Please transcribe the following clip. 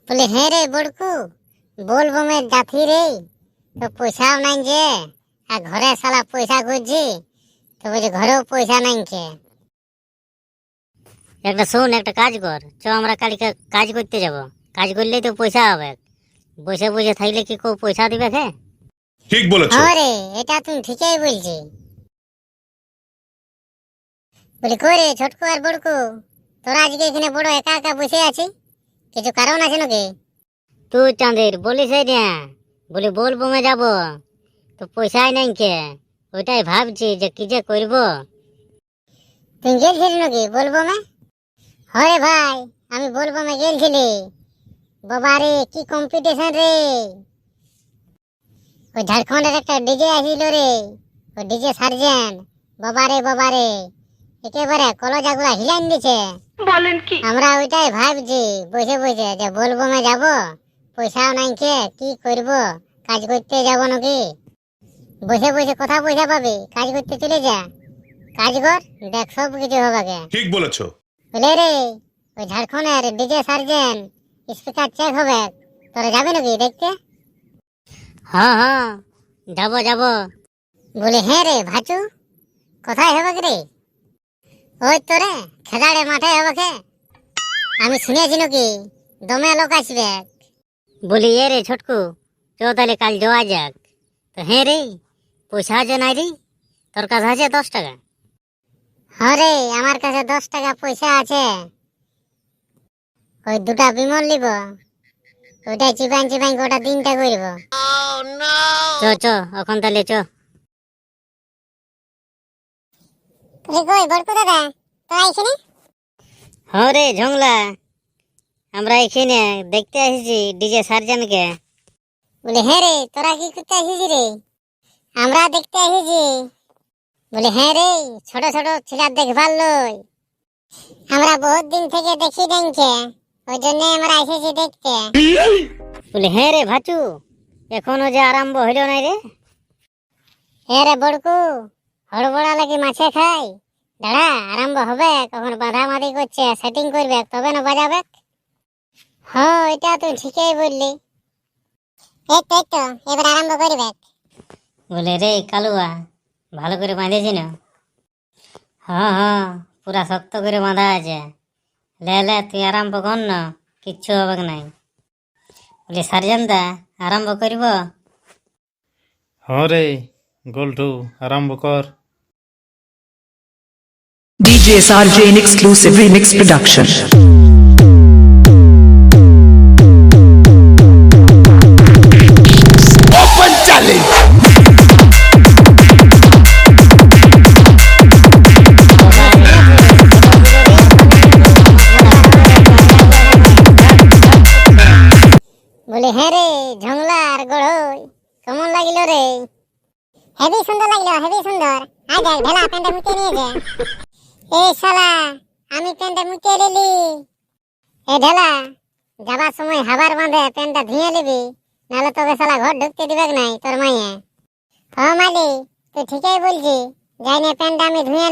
বলে হ্যাঁ রে বড়কু, বলবো মে জাতি রে, তো পয়সাও নাই যে, আর ঘরে শালা পয়সা খুঁজছি, তো বলছে ঘরেও পয়সা নাই কে। একটা শোন, একটা কাজ কর, চ আমরা কালকে কাজ করতে যাব। কাজ করলেই তো পয়সা হবে। বসে বসে থাকলে কি কেউ পয়সা দিবে খে? ঠিক বলেছো। হ্যাঁ রে, এটা তুমি ঠিকই বলছি। বলি করে ছোটকু আর বড়কু, তোরা আজকে এখানে বড় একা একা বসে আছি, কিছু কারণ আছে নাকি? তুই চাঁদের বলিস না, বলি বলবো মে যাব, তো পয়সাই নাই কে, ওইটাই ভাবছি যে কি যে করবো। তুই গেলছিলি নাকি বলবো মে? হরে ভাই, আমি বলবো মে গেলছিলি। বাবা রে কি কম্পিটিশন রে! ওই ঝাড়খণ্ডের একটা ডিজে আসিল রে, ওই ডিজে সার্জেন্ট, বাবা রে একেবারে কলজাগুলা হিলাইন দিছে। বলেন কি? আমরা ওইটাই ভাবছি বসে বসে যে বলবো মে যাব, পয়সাও নাই কে, কি করব, কাজ করতে যাব নাকি? বসে বসে কথা পয়সা পাবি, কাজ করতে চলে যা, কাজ কর, দেখ সব কিছু হবে গে। ঠিক বলেছো। বলে রে, ওই ঝাড়খণ্ডের ডিজে সার্জেন্ট স্পিকার চেক হবে, তোরা যাবে নাকি দেখতে? হ্যাঁ হ্যাঁ, যাব যাব। বলে হ্যাঁ রে ভাচু, কোথায় হবে রে? ওই তো রে, খেদাড়ে মাঠে হবে খে। আমি শুনেছি নাকি দমে লোক আসবে। বলি এ রে ছোটকু, চ তাহলে কাল যাওয়া যাক। তো হ্যাঁ রে, পয়সা আছে নাই রে? তোর কাছে আছে 10 টাকা? হ্যাঁ রে, আমার কাছে 10 টাকা পয়সা আছে। ওই দুটা বিমল নিব, ওইটাই চিপাইন চিপাইন গোটা দিনটা করব। চ চ এখন তাহলে চ। কই বড়কু দাদা, তোরা এখানে? হ্যাঁ রে ঝংলা, আমরা এখানে দেখতে এসেছি ডিজে সার্জনকে। বলে হ্যাঁ রে, তোরা কি করতে আসিস রে? আমরা দেখতে এসেছি। বলে হ্যাঁ রে, ছোট ছোট ছেলে দেখবার লই, আমরা বহুত দিন থেকে দেখি দেখছে, ওই জন্য আমরা এসেছি দেখতে। বলে হ্যাঁ রে ভাচু, এখনো যে আরম্ভ হইল নাই রে? হ্যাঁ রে বড়কু, হড়বড়া লাগি মাছে খাই, দাঁড়া আরম্ভ হবে, কখন বাঁধামাদি করছে, সেটিং করবে তবে না বাজাবে। হ্যাঁ এটা তুই ঠিকই বললি, এই তো এবার আরম্ভ করবে। বলে রে কালুয়া, ভালো করে বাঁধেছি না? হ্যাঁ হ্যাঁ, পুরা শক্ত করে বাঁধা আছে। লে লে তুই আরম্ভ কর না, কিচ্ছু হবে নাই। বলি সার্জেন্টদা, আরম্ভ করব? हाँ रे गोल्टू आरंभ कर। DJ SRJ in exclusive remix production. Open challenge. বলে হ্যাঁ রে ঝংলা আর গড়ই, কেমন লাগিল রে? হেভি সুন্দর লাগলো, হেভি সুন্দর। আয় দেখ ভেলা প্যান্টটা মুতে নিয়েছে। এই শালা, আমি প্যান্টটা মুতে নিলি। এ ঢেলা, যাবার সময় হাবার বাঁধে প্যান্টটা ধুয়ে নিবি, নাহলে তোকে শালা ঘর ঢুকতে দিবে নাই তোর মাইয়া। হ্যাঁ মালি, তুই ঠিকই বলছি, যাই না প্যান্টটা আমি ধুয়ে